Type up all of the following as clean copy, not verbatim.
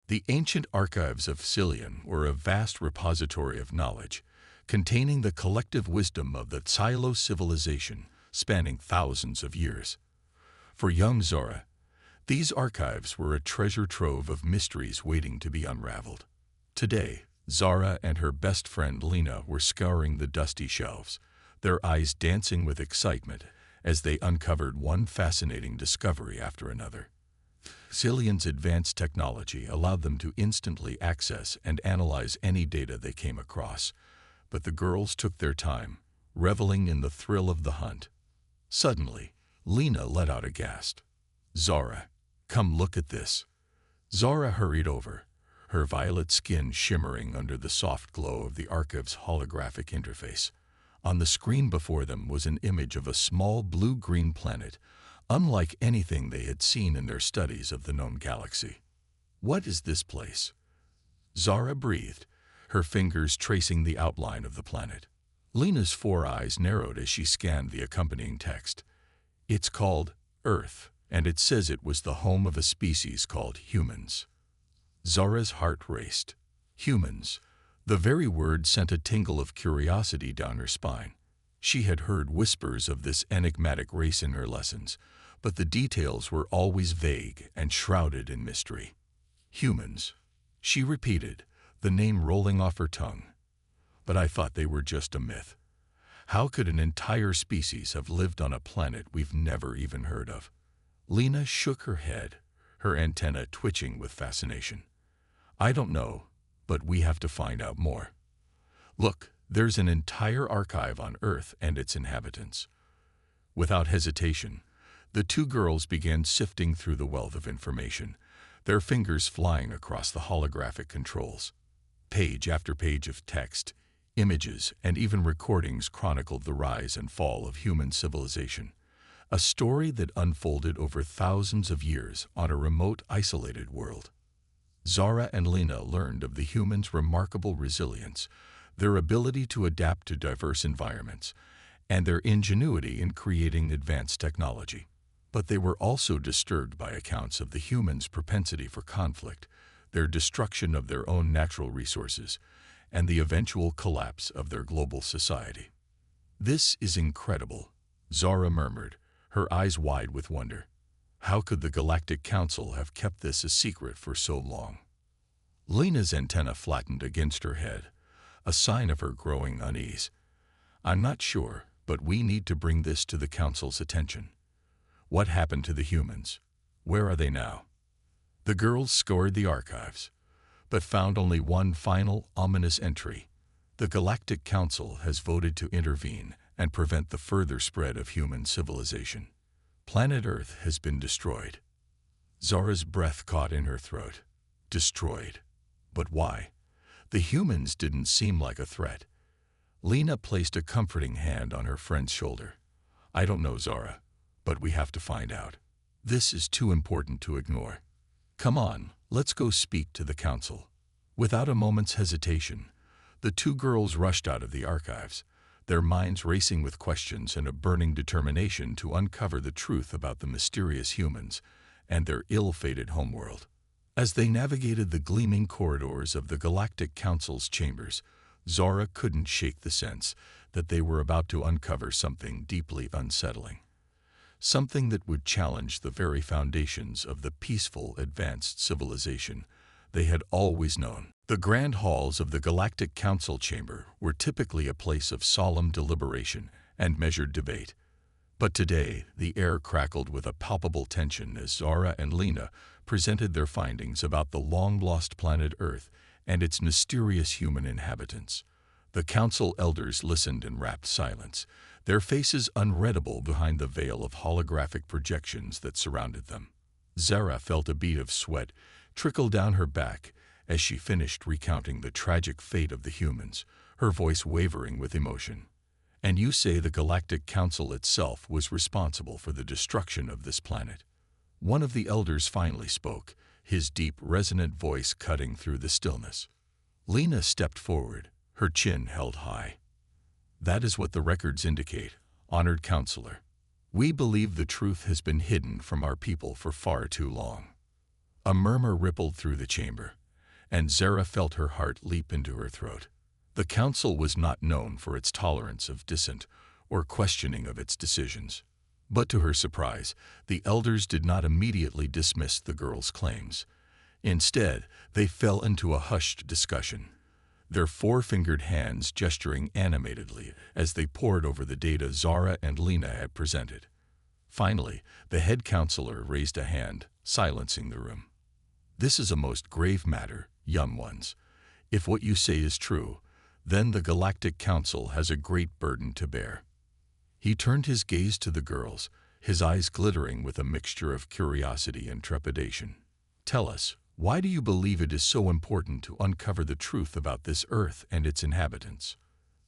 The ancient archives of Silion were a vast repository of knowledge, containing the collective wisdom of the Silo civilization spanning thousands of years. For young Zora, these archives were a treasure trove of mysteries waiting to be unraveled. Today, Zara and her best friend Lena were scouring the dusty shelves, their eyes dancing with excitement as they uncovered one fascinating discovery after another. Silion's advanced technology allowed them to instantly access and analyze any data they came across, but the girls took their time, reveling in the thrill of the hunt. Suddenly, Lena let out a gasp. "Zara, come look at this." Zara hurried over, her violet skin shimmering under the soft glow of the archive's holographic interface. On the screen before them was an image of a small blue-green planet, unlike anything they had seen in their studies of the known galaxy. "What is this place?" Zara breathed, her fingers tracing the outline of the planet. Lena's four eyes narrowed as she scanned the accompanying text. "It's called Earth, and it says it was the home of a species called humans." Zara's heart raced. Humans. The very word sent a tingle of curiosity down her spine. She had heard whispers of this enigmatic race in her lessons, but the details were always vague and shrouded in mystery. "Humans," she repeated, the name rolling off her tongue. "But I thought they were just a myth. How could an entire species have lived on a planet we've never even heard of?" Lena shook her head, her antenna twitching with fascination. "I don't know, but we have to find out more. Look, there's an entire archive on Earth and its inhabitants." Without hesitation, the two girls began sifting through the wealth of information, their fingers flying across the holographic controls. Page after page of text, images, and even recordings chronicled the rise and fall of human civilization, a story that unfolded over thousands of years on a remote, isolated world. Zara and Lena learned of the humans' remarkable resilience, their ability to adapt to diverse environments, and their ingenuity in creating advanced technology. But they were also disturbed by accounts of the humans' propensity for conflict, their destruction of their own natural resources, and the eventual collapse of their global society. "This is incredible," Zara murmured, her eyes wide with wonder. "How could the Galactic Council have kept this a secret for so long?" Lena's antenna flattened against her head, a sign of her growing unease. "I'm not sure, but we need to bring this to the Council's attention. What happened to the humans? Where are they now?" The girls scoured the archives, but found only one final, ominous entry. "The Galactic Council has voted to intervene and prevent the further spread of human civilization. Planet Earth has been destroyed." Zara's breath caught in her throat. Destroyed? But why? The humans didn't seem like a threat. Lena placed a comforting hand on her friend's shoulder. "I don't know, Zara, but we have to find out. This is too important to ignore. Come on, let's go speak to the Council." Without a moment's hesitation, the two girls rushed out of the archives, their minds racing with questions and a burning determination to uncover the truth about the mysterious humans and their ill-fated homeworld. As they navigated the gleaming corridors of the Galactic Council's chambers, Zara couldn't shake the sense that they were about to uncover something deeply unsettling. Something that would challenge the very foundations of the peaceful, advanced civilization they had always known. The grand halls of the Galactic Council chamber were typically a place of solemn deliberation and measured debate. But today, the air crackled with a palpable tension as Zara and Lena presented their findings about the long-lost planet Earth and its mysterious human inhabitants. The council elders listened in rapt silence, their faces unreadable behind the veil of holographic projections that surrounded them. Zara felt a bead of sweat trickle down her back as she finished recounting the tragic fate of the humans, her voice wavering with emotion. "And you say the Galactic Council itself was responsible for the destruction of this planet?" One of the elders finally spoke, his deep, resonant voice cutting through the stillness. Lena stepped forward, her chin held high. "That is what the records indicate, honored counselor. We believe the truth has been hidden from our people for far too long." A murmur rippled through the chamber, and Zara felt her heart leap into her throat. The council was not known for its tolerance of dissent or questioning of its decisions. But to her surprise, the elders did not immediately dismiss the girl's claims. Instead, they fell into a hushed discussion, their four-fingered hands gesturing animatedly as they pored over the data Zara and Lena had presented. Finally, the head counselor raised a hand, silencing the room. "This is a most grave matter, young ones. If what you say is true, then the Galactic Council has a great burden to bear." He turned his gaze to the girls, his eyes glittering with a mixture of curiosity and trepidation. "Tell us, why do you believe it is so important to uncover the truth about this Earth and its inhabitants?"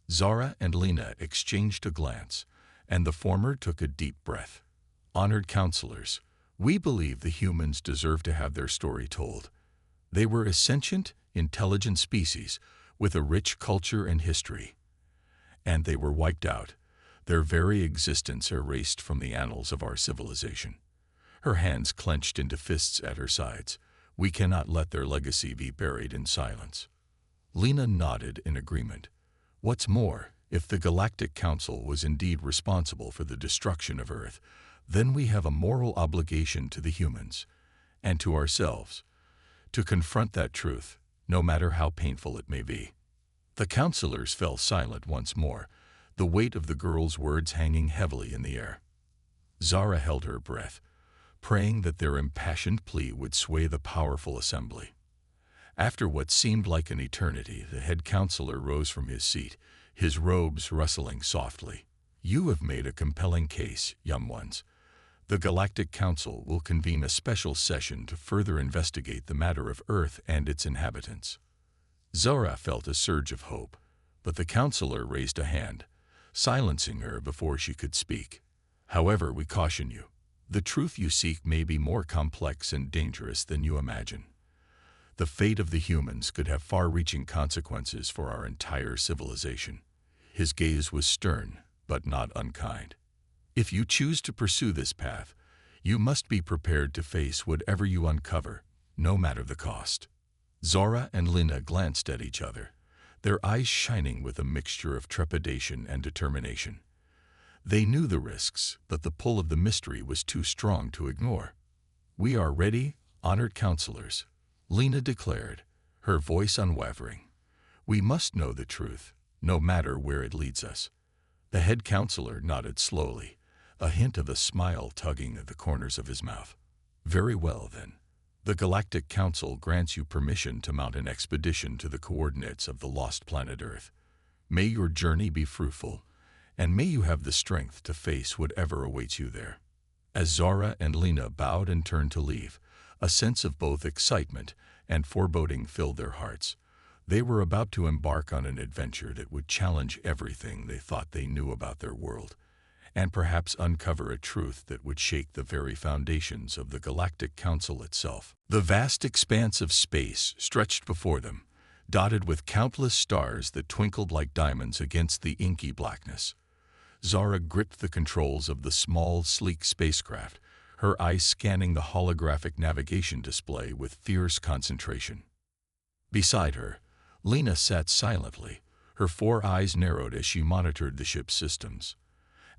Zara and Lena exchanged a glance, and the former took a deep breath. "Honored counselors, we believe the humans deserve to have their story told. They were a sentient, intelligent species with a rich culture and history. And they were wiped out, their very existence erased from the annals of our civilization." Her hands clenched into fists at her sides. "We cannot let their legacy be buried in silence." Lena nodded in agreement. "What's more, if the Galactic Council was indeed responsible for the destruction of Earth, then we have a moral obligation to the humans, and to ourselves, to confront that truth, no matter how painful it may be." The counselors fell silent once more, the weight of the girl's words hanging heavily in the air. Zara held her breath, praying that their impassioned plea would sway the powerful assembly. After what seemed like an eternity, the head counselor rose from his seat, his robes rustling softly. "You have made a compelling case, young ones. The Galactic Council will convene a special session to further investigate the matter of Earth and its inhabitants." Zara felt a surge of hope, but the counselor raised a hand, silencing her before she could speak. "However, we caution you. The truth you seek may be more complex and dangerous than you imagine. The fate of the humans could have far-reaching consequences for our entire civilization." His gaze was stern, but not unkind. "If you choose to pursue this path, you must be prepared to face whatever you uncover, no matter the cost." Zara and Lena glanced at each other, their eyes shining with a mixture of trepidation and determination. They knew the risks, but the pull of the mystery was too strong to ignore. "We are ready, honored counselors," Lena declared, her voice unwavering. "We must know the truth, no matter where it leads us." The head counselor nodded slowly, a hint of a smile tugging at the corners of his mouth. "Very well, then. The Galactic Council grants you permission to mount an expedition to the coordinates of the lost planet Earth. May your journey be fruitful, and may you have the strength to face whatever awaits you there." As Zara and Lena bowed and turned to leave, a sense of both excitement and foreboding filled their hearts. They were about to embark on an adventure that would challenge everything they thought they knew about their world, and perhaps uncover a truth that would shake the very foundations of the Galactic Council itself. The vast expanse of space stretched before them, dotted with countless stars that twinkled like diamonds against the inky blackness. Zara gripped the controls of the small, sleek spacecraft, her eyes scanning the holographic navigation display with fierce concentration. Beside her, Lena sat silently, her four eyes narrowed as she monitored the ship's systems.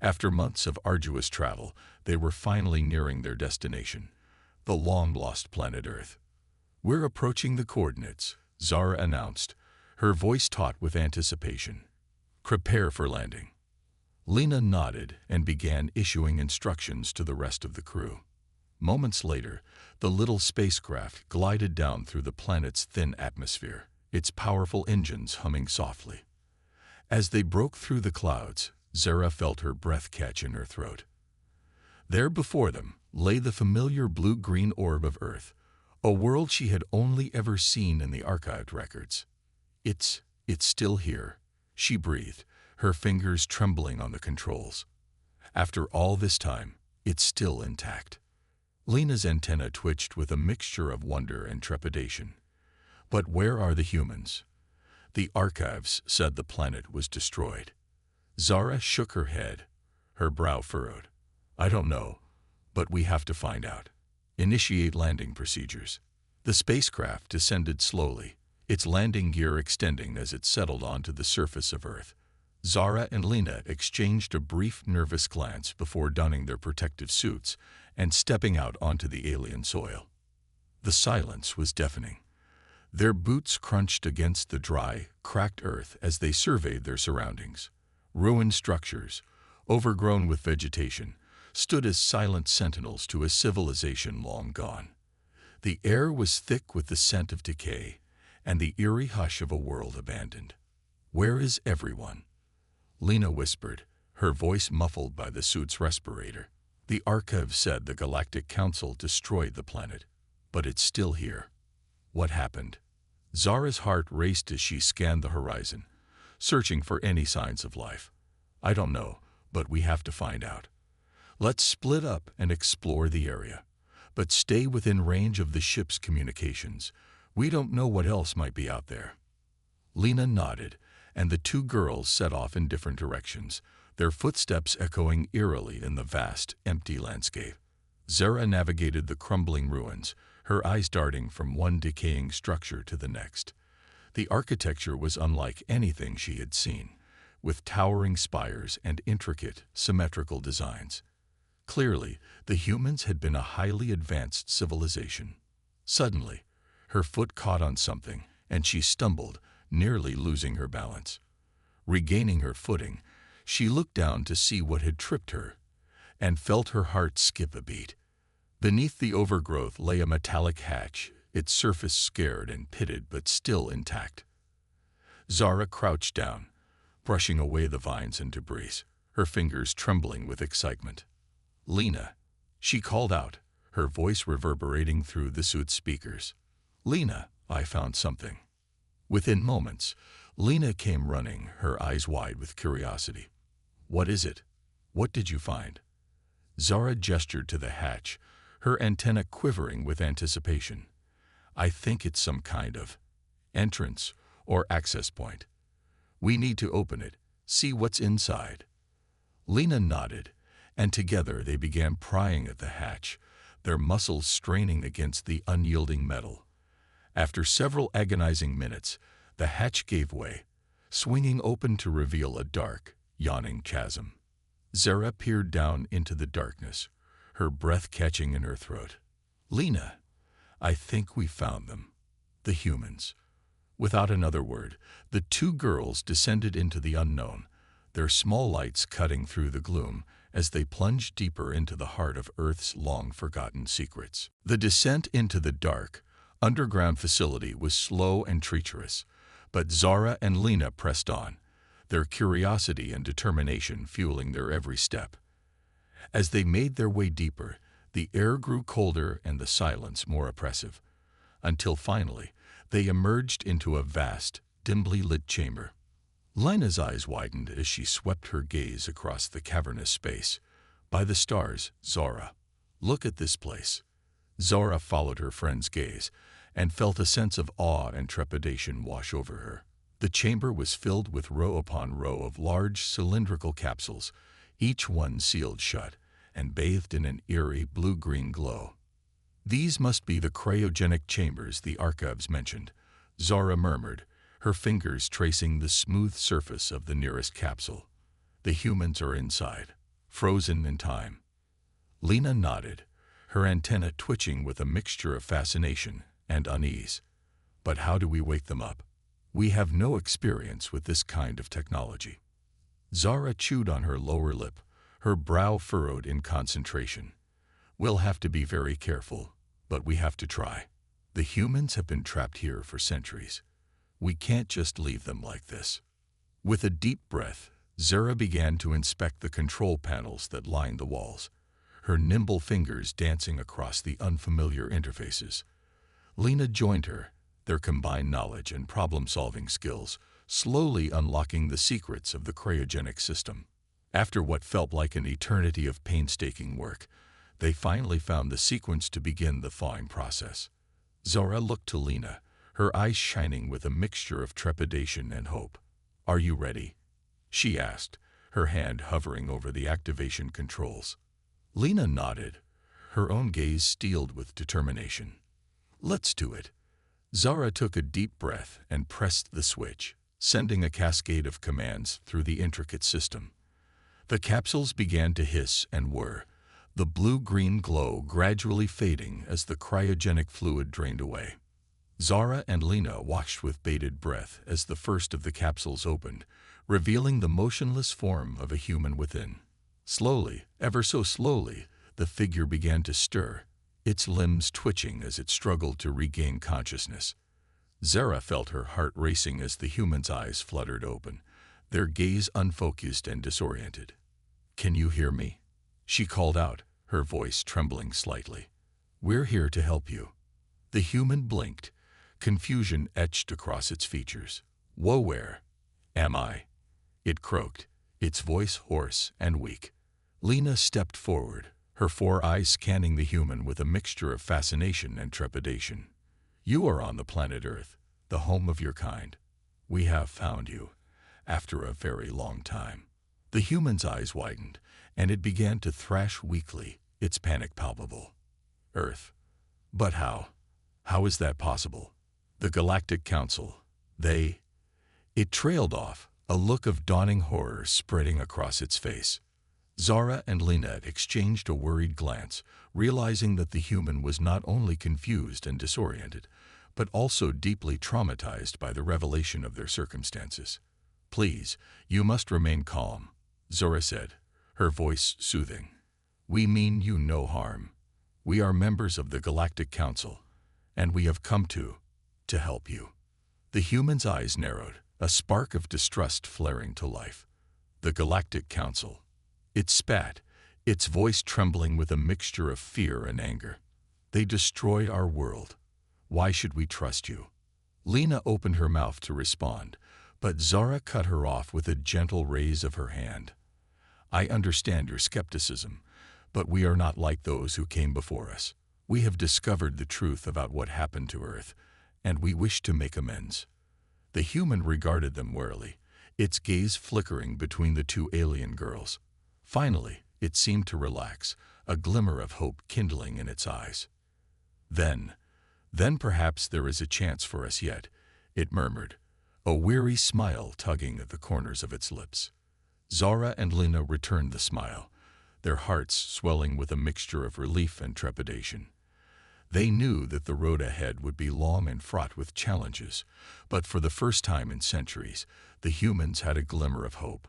After months of arduous travel, they were finally nearing their destination, the long-lost planet Earth. "We're approaching the coordinates," Zara announced, her voice taut with anticipation. "Prepare for landing." Lena nodded and began issuing instructions to the rest of the crew. Moments later, the little spacecraft glided down through the planet's thin atmosphere, its powerful engines humming softly. As they broke through the clouds, Zara felt her breath catch in her throat. There before them lay the familiar blue-green orb of Earth, a world she had only ever seen in the archived records. It's still here," she breathed, her fingers trembling on the controls. "After all this time, it's still intact." Lena's antenna twitched with a mixture of wonder and trepidation. "But where are the humans?" "The archives said the planet was destroyed." Zara shook her head, her brow furrowed. "I don't know, but we have to find out. Initiate landing procedures." The spacecraft descended slowly, its landing gear extending as it settled onto the surface of Earth. Zara and Lena exchanged a brief, nervous glance before donning their protective suits and stepping out onto the alien soil. The silence was deafening. Their boots crunched against the dry, cracked earth as they surveyed their surroundings. Ruined structures, overgrown with vegetation, stood as silent sentinels to a civilization long gone. The air was thick with the scent of decay and the eerie hush of a world abandoned. "Where is everyone?" Lena whispered, her voice muffled by the suit's respirator. "The archive said the Galactic Council destroyed the planet, but it's still here." "What happened?" Zara's heart raced as she scanned the horizon, searching for any signs of life. "I don't know, but we have to find out. Let's split up and explore the area, but stay within range of the ship's communications. We don't know what else might be out there." Lena nodded, and the two girls set off in different directions, their footsteps echoing eerily in the vast, empty landscape. Zara navigated the crumbling ruins, her eyes darting from one decaying structure to the next. The architecture was unlike anything she had seen, with towering spires and intricate, symmetrical designs. Clearly, the humans had been a highly advanced civilization. Suddenly, her foot caught on something, and she stumbled, nearly losing her balance. Regaining her footing, she looked down to see what had tripped her, and felt her heart skip a beat. Beneath the overgrowth lay a metallic hatch, its surface scarred and pitted but still intact. Zara crouched down, brushing away the vines and debris, her fingers trembling with excitement. "Lena," she called out, her voice reverberating through the suit's speakers. "Lena, I found something." Within moments, Lena came running, her eyes wide with curiosity. "What is it? What did you find?" Zara gestured to the hatch, her antenna quivering with anticipation. "I think it's some kind of entrance or access point. We need to open it, see what's inside." Lena nodded, and together they began prying at the hatch, their muscles straining against the unyielding metal. After several agonizing minutes, the hatch gave way, swinging open to reveal a dark, yawning chasm. Zara peered down into the darkness, her breath catching in her throat. "Lena, I think we found them. The humans." Without another word, the two girls descended into the unknown, their small lights cutting through the gloom as they plunged deeper into the heart of Earth's long-forgotten secrets. The descent into the dark, underground facility was slow and treacherous, but Zara and Lena pressed on, their curiosity and determination fueling their every step. As they made their way deeper, the air grew colder and the silence more oppressive, until finally they emerged into a vast, dimly lit chamber. Lena's eyes widened as she swept her gaze across the cavernous space. "By the stars, Zara, look at this place." Zara followed her friend's gaze and felt a sense of awe and trepidation wash over her. The chamber was filled with row upon row of large cylindrical capsules, each one sealed shut and bathed in an eerie blue-green glow. "These must be the cryogenic chambers the archives mentioned," Zara murmured, her fingers tracing the smooth surface of the nearest capsule. "The humans are inside, frozen in time." Lena nodded, her antenna twitching with a mixture of fascination and unease. "But how do we wake them up? We have no experience with this kind of technology." Zara chewed on her lower lip, her brow furrowed in concentration. "We'll have to be very careful, but we have to try. The humans have been trapped here for centuries. We can't just leave them like this." With a deep breath, Zara began to inspect the control panels that lined the walls, her nimble fingers dancing across the unfamiliar interfaces. Lena joined her, their combined knowledge and problem-solving skills slowly unlocking the secrets of the cryogenic system. After what felt like an eternity of painstaking work, they finally found the sequence to begin the thawing process. Zara looked to Lena, her eyes shining with a mixture of trepidation and hope. "Are you ready?" she asked, her hand hovering over the activation controls. Lena nodded, her own gaze steeled with determination. Let's do it. Zara took a deep breath and pressed the switch, sending a cascade of commands through the intricate system. The capsules began to hiss and whir, the blue-green glow gradually fading as the cryogenic fluid drained away. Zara and Lena watched with bated breath as the first of the capsules opened, revealing the motionless form of a human within. Slowly, ever so slowly, the figure began to stir, its limbs twitching as it struggled to regain consciousness. Zara felt her heart racing as the human's eyes fluttered open, their gaze unfocused and disoriented. "Can you hear me?" she called out, her voice trembling slightly. "We're here to help you." The human blinked, confusion etched across its features. "Where am I?" it croaked, its voice hoarse and weak. Lena stepped forward, her four eyes scanning the human with a mixture of fascination and trepidation. "You are on the planet Earth, the home of your kind. We have found you, after a very long time." The human's eyes widened, and it began to thrash weakly, its panic palpable. "Earth? But how? How is that possible? The Galactic Council, they—" It trailed off, a look of dawning horror spreading across its face. Zara and Lena exchanged a worried glance, realizing that the human was not only confused and disoriented, but also deeply traumatized by the revelation of their circumstances. "Please, you must remain calm," Zora said, her voice soothing. "We mean you no harm. We are members of the Galactic Council, and we have come to help you." The human's eyes narrowed, a spark of distrust flaring to life. "The Galactic Council." It spat, its voice trembling with a mixture of fear and anger. "They destroyed our world. Why should we trust you?" Lena opened her mouth to respond, but Zara cut her off with a gentle raise of her hand. "I understand your skepticism, but we are not like those who came before us. We have discovered the truth about what happened to Earth, and we wish to make amends." The human regarded them warily, its gaze flickering between the two alien girls. Finally, it seemed to relax, a glimmer of hope kindling in its eyes. Then perhaps there is a chance for us yet," it murmured, a weary smile tugging at the corners of its lips. Zara and Lena returned the smile, their hearts swelling with a mixture of relief and trepidation. They knew that the road ahead would be long and fraught with challenges, but for the first time in centuries, the humans had a glimmer of hope,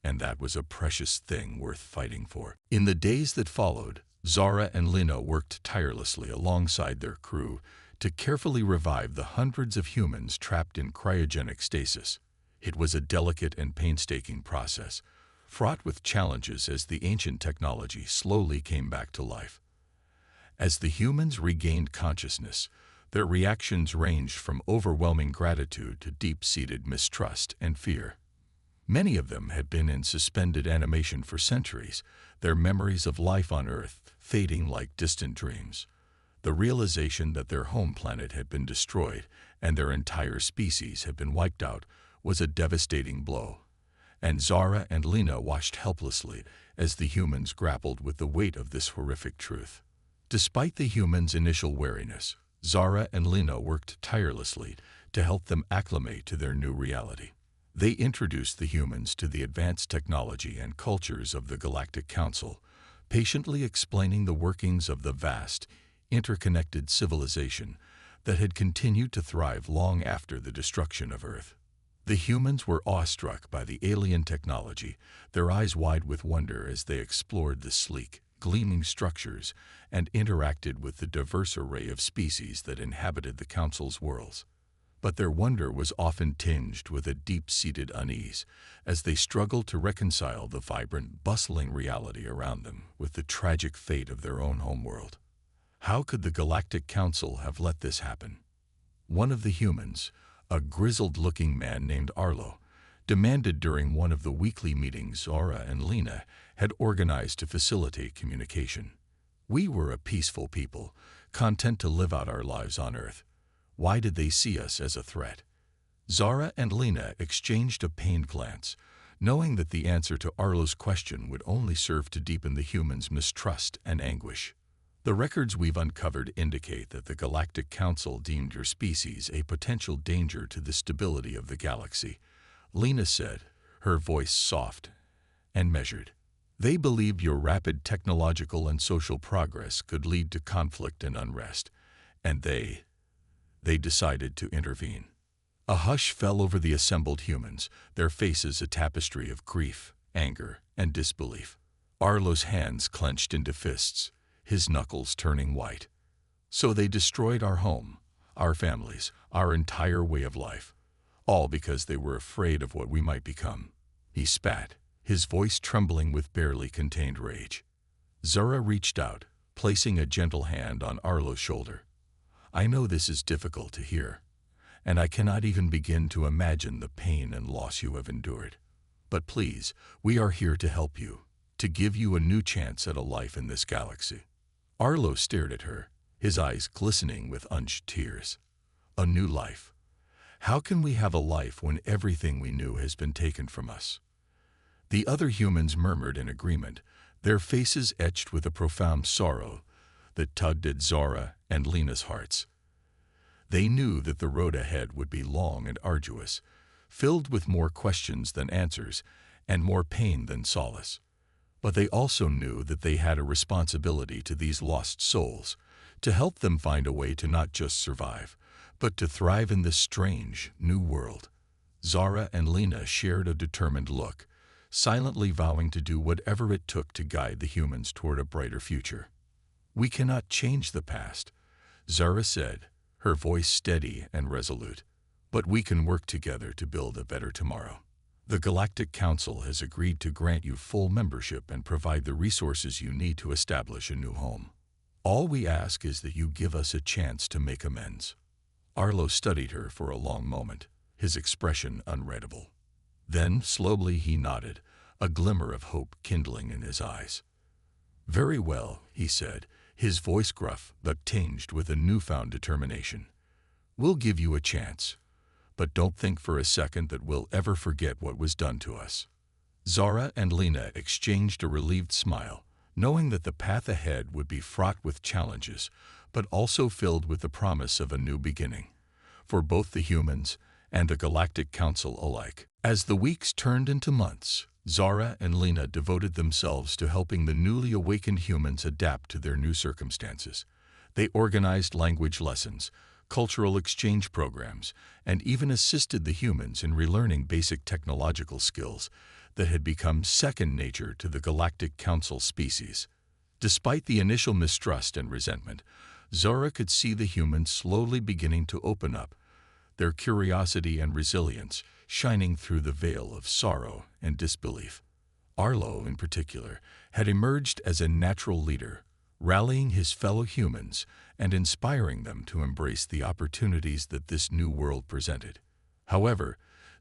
and that was a precious thing worth fighting for. In the days that followed, Zara and Lena worked tirelessly alongside their crew to carefully revive the hundreds of humans trapped in cryogenic stasis. It was a delicate and painstaking process, fraught with challenges as the ancient technology slowly came back to life. As the humans regained consciousness, their reactions ranged from overwhelming gratitude to deep-seated mistrust and fear. Many of them had been in suspended animation for centuries, their memories of life on Earth fading like distant dreams. The realization that their home planet had been destroyed and their entire species had been wiped out was a devastating blow. And Zara and Lena watched helplessly as the humans grappled with the weight of this horrific truth. Despite the humans' initial wariness, Zara and Lena worked tirelessly to help them acclimate to their new reality. They introduced the humans to the advanced technology and cultures of the Galactic Council, patiently explaining the workings of the vast, interconnected civilization that had continued to thrive long after the destruction of Earth. The humans were awestruck by the alien technology, their eyes wide with wonder as they explored the sleek, gleaming structures and interacted with the diverse array of species that inhabited the Council's worlds. But their wonder was often tinged with a deep-seated unease as they struggled to reconcile the vibrant, bustling reality around them with the tragic fate of their own homeworld. How could the Galactic Council have let this happen? One of the humans, a grizzled-looking man named Arlo, demanded during one of the weekly meetings Zara and Lena had organized to facilitate communication. "We were a peaceful people, content to live out our lives on Earth. Why did they see us as a threat?" Zara and Lena exchanged a pained glance, knowing that the answer to Arlo's question would only serve to deepen the humans' mistrust and anguish. The records we've uncovered indicate that the Galactic Council deemed your species a potential danger to the stability of the galaxy, Lena said, her voice soft and measured. They believed your rapid technological and social progress could lead to conflict and unrest, and they decided to intervene. A hush fell over the assembled humans, their faces a tapestry of grief, anger, and disbelief. Arlo's hands clenched into fists, his knuckles turning white. So they destroyed our home, our families, our entire way of life, all because they were afraid of what we might become. He spat, his voice trembling with barely contained rage. Zara reached out, placing a gentle hand on Arlo's shoulder. I know this is difficult to hear, and I cannot even begin to imagine the pain and loss you have endured. But please, we are here to help you, to give you a new chance at a life in this galaxy. Arlo stared at her, his eyes glistening with unshed tears. A new life. How can we have a life when everything we knew has been taken from us? The other humans murmured in agreement, their faces etched with a profound sorrow that tugged at Zara and Lena's hearts. They knew that the road ahead would be long and arduous, filled with more questions than answers and more pain than solace. But they also knew that they had a responsibility to these lost souls, to help them find a way to not just survive, but to thrive in this strange, new world. Zara and Lena shared a determined look, silently vowing to do whatever it took to guide the humans toward a brighter future. We cannot change the past, Zara said, her voice steady and resolute, but we can work together to build a better tomorrow. The Galactic Council has agreed to grant you full membership and provide the resources you need to establish a new home. All we ask is that you give us a chance to make amends. Arlo studied her for a long moment, his expression unreadable. Then, slowly he nodded, a glimmer of hope kindling in his eyes. Very well, he said, his voice gruff but tinged with a newfound determination. We'll give you a chance, but don't think for a second that we'll ever forget what was done to us. Zara and Lena exchanged a relieved smile, knowing that the path ahead would be fraught with challenges, but also filled with the promise of a new beginning, for both the humans and the Galactic Council alike. As the weeks turned into months, Zara and Lena devoted themselves to helping the newly awakened humans adapt to their new circumstances. They organized language lessons, cultural exchange programs, and even assisted the humans in relearning basic technological skills that had become second nature to the Galactic Council species. Despite the initial mistrust and resentment, Zara could see the humans slowly beginning to open up, their curiosity and resilience shining through the veil of sorrow and disbelief. Arlo, in particular, had emerged as a natural leader, rallying his fellow humans and inspiring them to embrace the opportunities that this new world presented. However,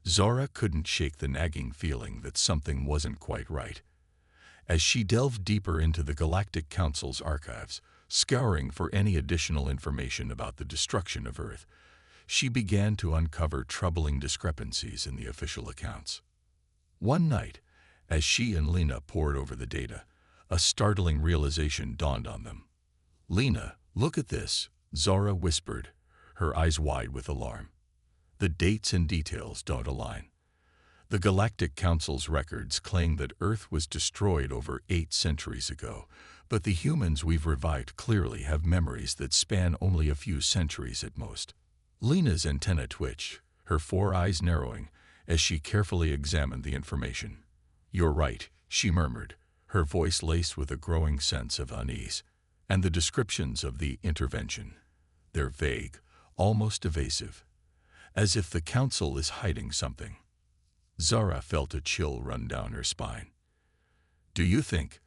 Zara couldn't shake the nagging feeling that something wasn't quite right. As she delved deeper into the Galactic Council's archives, scouring for any additional information about the destruction of Earth, she began to uncover troubling discrepancies in the official accounts. One night, as she and Lena pored over the data, a startling realization dawned on them. "Lena, look at this," Zara whispered, her eyes wide with alarm. "The dates and details don't align. The Galactic Council's records claim that Earth was destroyed over 8 centuries ago, but the humans we've revived clearly have memories that span only a few centuries at most." Lena's antenna twitched, her 4 eyes narrowing, as she carefully examined the information. "You're right," she murmured, her voice laced with a growing sense of unease. "And the descriptions of the intervention, they're vague, almost evasive, as if the Council is hiding something." Zara felt a chill run down her spine. "Do you think,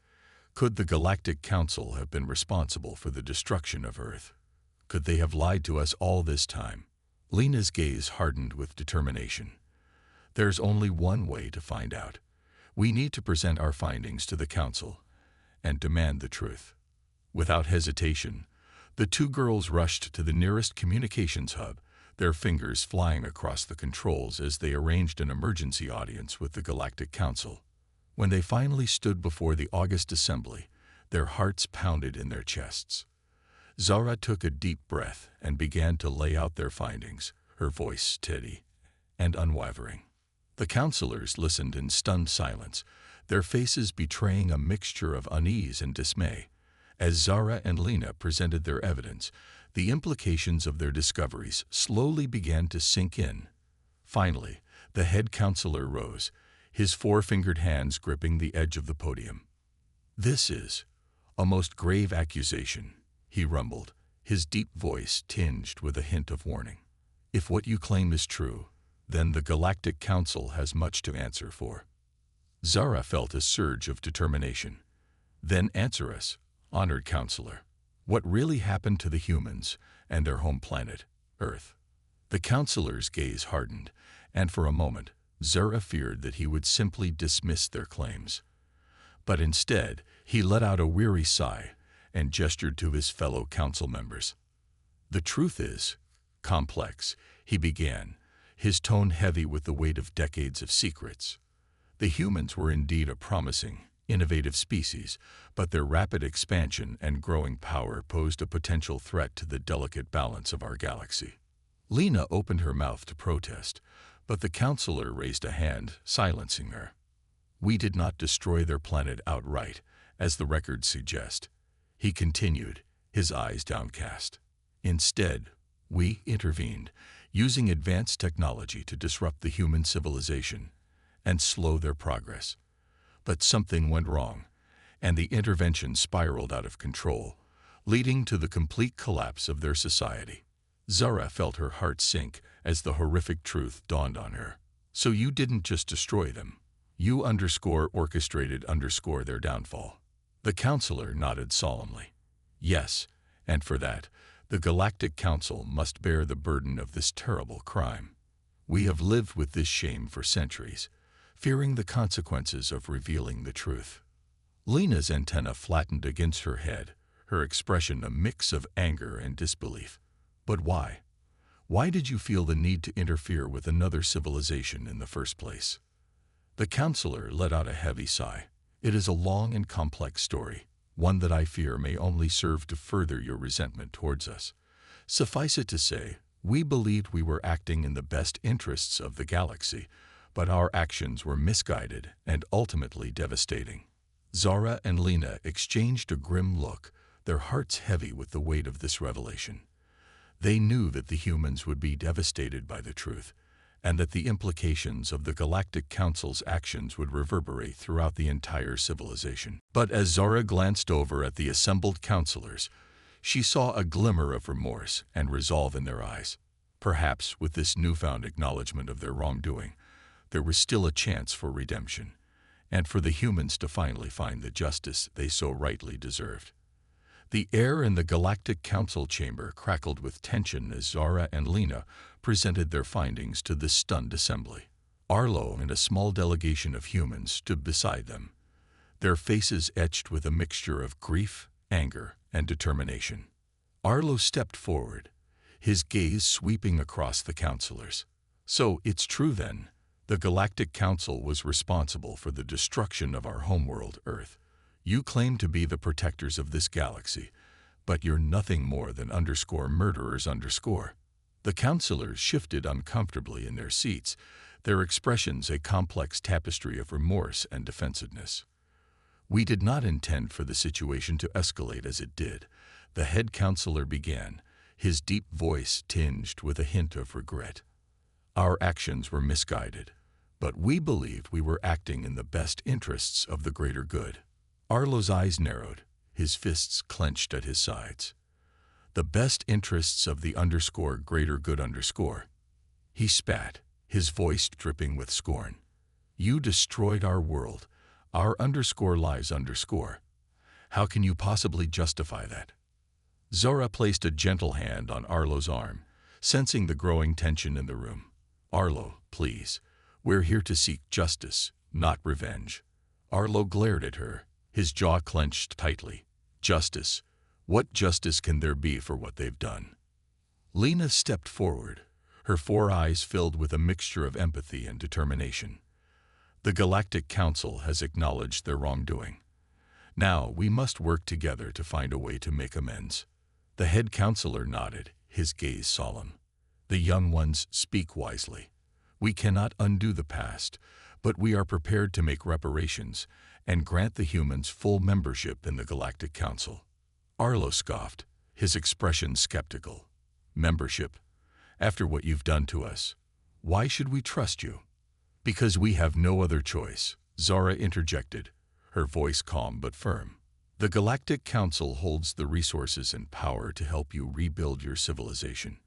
could the Galactic Council have been responsible for the destruction of Earth? Could they have lied to us all this time?" Lena's gaze hardened with determination. "There's only one way to find out. We need to present our findings to the Council and demand the truth." Without hesitation, the 2 girls rushed to the nearest communications hub, their fingers flying across the controls as they arranged an emergency audience with the Galactic Council. When they finally stood before the august assembly, Their hearts pounded in their chests. Zara took a deep breath and began to lay out their findings, her voice steady and unwavering. The counselors listened in stunned silence, their faces betraying a mixture of unease and dismay. As Zara and Lena presented their evidence, the implications of their discoveries slowly began to sink in. Finally, the head counselor rose, his four-fingered hands gripping the edge of the podium. "This is a most grave accusation," he rumbled, his deep voice tinged with a hint of warning. "If what you claim is true, then the Galactic Council has much to answer for." Zara felt a surge of determination. "Then answer us, honored counselor. What really happened to the humans and their home planet, Earth?" The counselor's gaze hardened, and for a moment, Zara feared that he would simply dismiss their claims. But instead, he let out a weary sigh and gestured to his fellow council members. "The truth is complex," he began, his tone heavy with the weight of decades of secrets. The humans were indeed a promising, innovative species, but their rapid expansion and growing power posed a potential threat to the delicate balance of our galaxy. Lena opened her mouth to protest, but the counselor raised a hand, silencing her. "We did not destroy their planet outright, as the records suggest," he continued, his eyes downcast. "Instead, we intervened, using advanced technology to disrupt the human civilization and slow their progress. But something went wrong, and the intervention spiraled out of control, leading to the complete collapse of their society." Zara felt her heart sink as the horrific truth dawned on her. "So you didn't just destroy them. You orchestrated their downfall." The counselor nodded solemnly. "Yes, and for that, the Galactic Council must bear the burden of this terrible crime. We have lived with this shame for centuries, fearing the consequences of revealing the truth." Lena's antenna flattened against her head, her expression a mix of anger and disbelief. "But why? Why did you feel the need to interfere with another civilization in the first place?" The counselor let out a heavy sigh. "It is a long and complex story, one that I fear may only serve to further your resentment towards us. Suffice it to say, we believed we were acting in the best interests of the galaxy, but our actions were misguided and ultimately devastating." Zara and Lena exchanged a grim look, their hearts heavy with the weight of this revelation. They knew that the humans would be devastated by the truth, and that the implications of the Galactic Council's actions would reverberate throughout the entire civilization. But as Zara glanced over at the assembled counselors, she saw a glimmer of remorse and resolve in their eyes. Perhaps with this newfound acknowledgement of their wrongdoing, there was still a chance for redemption, and for the humans to finally find the justice they so rightly deserved. The air in the Galactic Council chamber crackled with tension as Zara and Lena presented their findings to the stunned assembly. Arlo and a small delegation of humans stood beside them, their faces etched with a mixture of grief, anger, and determination. Arlo stepped forward, his gaze sweeping across the counselors. "So it's true then. The Galactic Council was responsible for the destruction of our homeworld, Earth. You claim to be the protectors of this galaxy, but you're nothing more than _murderers_." The counselors shifted uncomfortably in their seats, their expressions a complex tapestry of remorse and defensiveness. "We did not intend for the situation to escalate as it did," the head counselor began, his deep voice tinged with a hint of regret. "Our actions were misguided, but we believed we were acting in the best interests of the greater good." Arlo's eyes narrowed, his fists clenched at his sides. "The best interests of the _greater good_." He spat, his voice dripping with scorn. "You destroyed our world, our _lives_. How can you possibly justify that?" Zora placed a gentle hand on Arlo's arm, sensing the growing tension in the room. "Arlo, please. We're here to seek justice, not revenge." Arlo glared at her, his jaw clenched tightly. "Justice? What justice can there be for what they've done?" Lena stepped forward, her four eyes filled with a mixture of empathy and determination. "The Galactic Council has acknowledged their wrongdoing. Now we must work together to find a way to make amends." The head counselor nodded, his gaze solemn. "The young ones speak wisely. We cannot undo the past, but we are prepared to make reparations and grant the humans full membership in the Galactic Council." Arlo scoffed, his expression skeptical. "Membership? After what you've done to us, why should we trust you?" "Because we have no other choice," Zara interjected, her voice calm but firm. "The Galactic Council holds the resources and power to help you rebuild your civilization.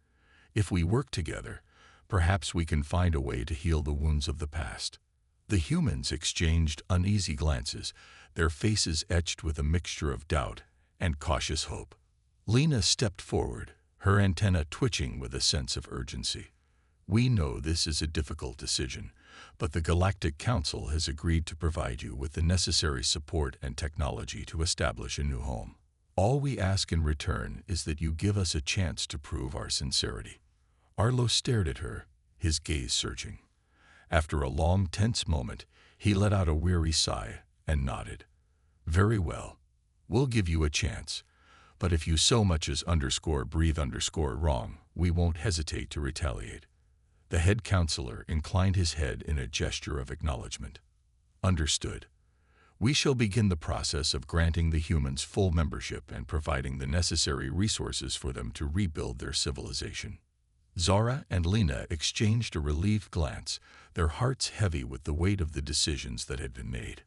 If we work together, perhaps we can find a way to heal the wounds of the past." The humans exchanged uneasy glances, their faces etched with a mixture of doubt and cautious hope. Lena stepped forward, her antenna twitching with a sense of urgency. "We know this is a difficult decision, but the Galactic Council has agreed to provide you with the necessary support and technology to establish a new home. All we ask in return is that you give us a chance to prove our sincerity." Arlo stared at her, his gaze searching. After a long, tense moment, he let out a weary sigh and nodded. "Very well. We'll give you a chance. But if you so much as _breathe_wrong, we won't hesitate to retaliate." The head counselor inclined his head in a gesture of acknowledgement. "Understood. We shall begin the process of granting the humans full membership and providing the necessary resources for them to rebuild their civilization." Zara and Lena exchanged a relieved glance, their hearts heavy with the weight of the decisions that had been made.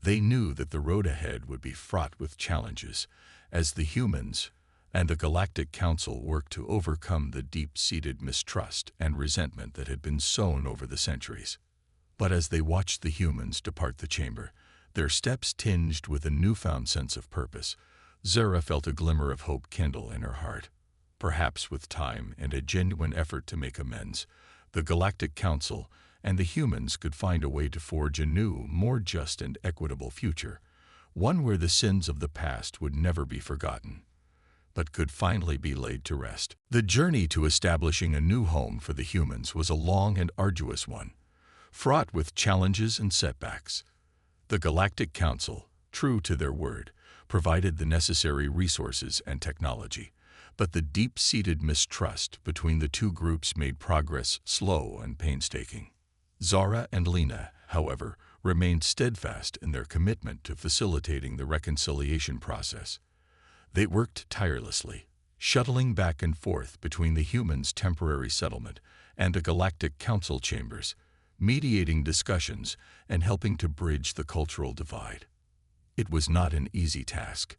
They knew that the road ahead would be fraught with challenges, as the humans and the Galactic Council worked to overcome the deep-seated mistrust and resentment that had been sown over the centuries. But as they watched the humans depart the chamber, their steps tinged with a newfound sense of purpose, Zara felt a glimmer of hope kindle in her heart. Perhaps with time and a genuine effort to make amends, the Galactic Council and the humans could find a way to forge a new, more just and equitable future, one where the sins of the past would never be forgotten, but could finally be laid to rest. The journey to establishing a new home for the humans was a long and arduous one, fraught with challenges and setbacks. The Galactic Council, true to their word, provided the necessary resources and technology, but the deep-seated mistrust between the two groups made progress slow and painstaking. Zara and Lena, however, remained steadfast in their commitment to facilitating the reconciliation process. They worked tirelessly, shuttling back and forth between the humans' temporary settlement and the Galactic Council chambers, mediating discussions and helping to bridge the cultural divide. It was not an easy task.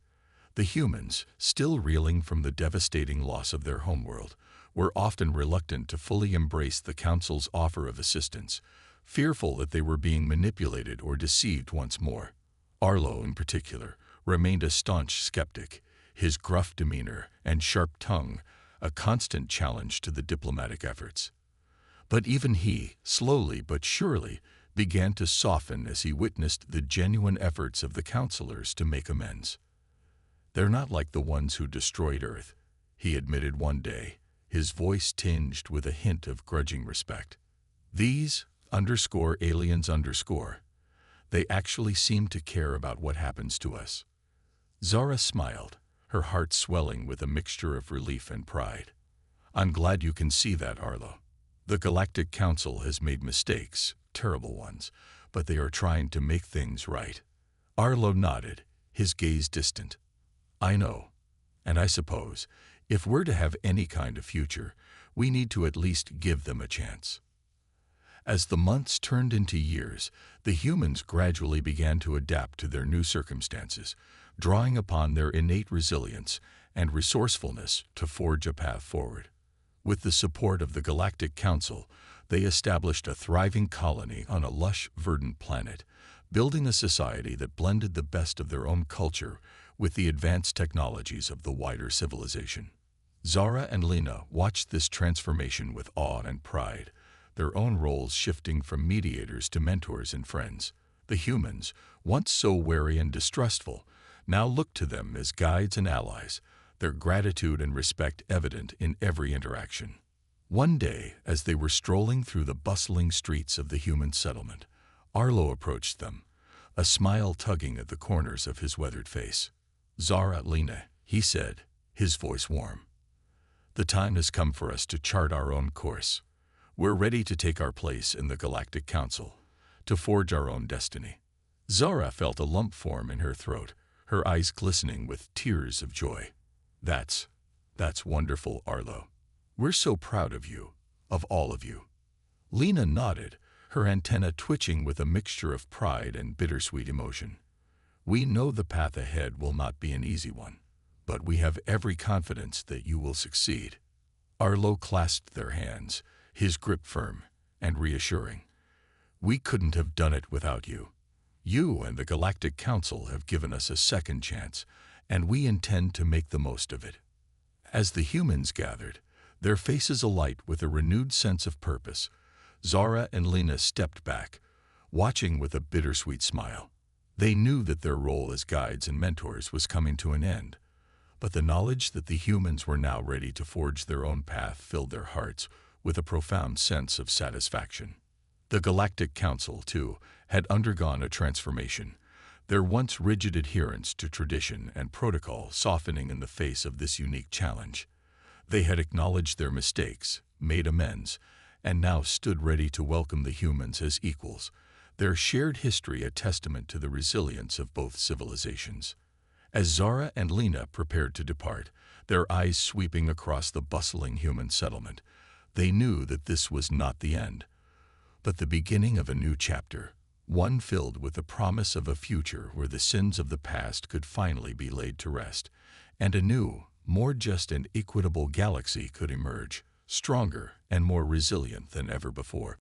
The humans, still reeling from the devastating loss of their homeworld, were often reluctant to fully embrace the Council's offer of assistance, fearful that they were being manipulated or deceived once more. Arlo, in particular, remained a staunch skeptic, his gruff demeanor and sharp tongue a constant challenge to the diplomatic efforts. But even he, slowly but surely, began to soften as he witnessed the genuine efforts of the counselors to make amends. "They're not like the ones who destroyed Earth," he admitted one day, his voice tinged with a hint of grudging respect. "These _aliens_, they actually seem to care about what happens to us." Zara smiled, her heart swelling with a mixture of relief and pride. "I'm glad you can see that, Arlo. The Galactic Council has made mistakes, terrible ones, but they are trying to make things right." Arlo nodded, his gaze distant. "I know, and I suppose, if we're to have any kind of future, we need to at least give them a chance." As the months turned into years, the humans gradually began to adapt to their new circumstances, drawing upon their innate resilience and resourcefulness to forge a path forward. With the support of the Galactic Council, they established a thriving colony on a lush, verdant planet, building a society that blended the best of their own culture with the advanced technologies of the wider civilization. Zara and Lena watched this transformation with awe and pride, their own roles shifting from mediators to mentors and friends. The humans, once so wary and distrustful, now looked to them as guides and allies, their gratitude and respect evident in every interaction. One day, as they were strolling through the bustling streets of the human settlement, Arlo approached them, a smile tugging at the corners of his weathered face. "Zara, Lena," he said, his voice warm. "The time has come for us to chart our own course. We're ready to take our place in the Galactic Council, to forge our own destiny." Zara felt a lump form in her throat, her eyes glistening with tears of joy. That's wonderful, Arlo. We're so proud of you, of all of you." Lena nodded, her antenna twitching with a mixture of pride and bittersweet emotion. "We know the path ahead will not be an easy one, but we have every confidence that you will succeed." Arlo clasped their hands, his grip firm and reassuring. "We couldn't have done it without you. You and the Galactic Council have given us a second chance, and we intend to make the most of it." As the humans gathered, their faces alight with a renewed sense of purpose, Zara and Lena stepped back, watching with a bittersweet smile. They knew that their role as guides and mentors was coming to an end, but the knowledge that the humans were now ready to forge their own path filled their hearts with a profound sense of satisfaction. The Galactic Council, too, had undergone a transformation, their once rigid adherence to tradition and protocol softening in the face of this unique challenge. They had acknowledged their mistakes, made amends, and now stood ready to welcome the humans as equals, their shared history a testament to the resilience of both civilizations. As Zara and Lena prepared to depart, their eyes sweeping across the bustling human settlement, they knew that this was not the end, but the beginning of a new chapter, one filled with the promise of a future where the sins of the past could finally be laid to rest, and a new, more just and equitable galaxy could emerge, stronger and more resilient than ever before.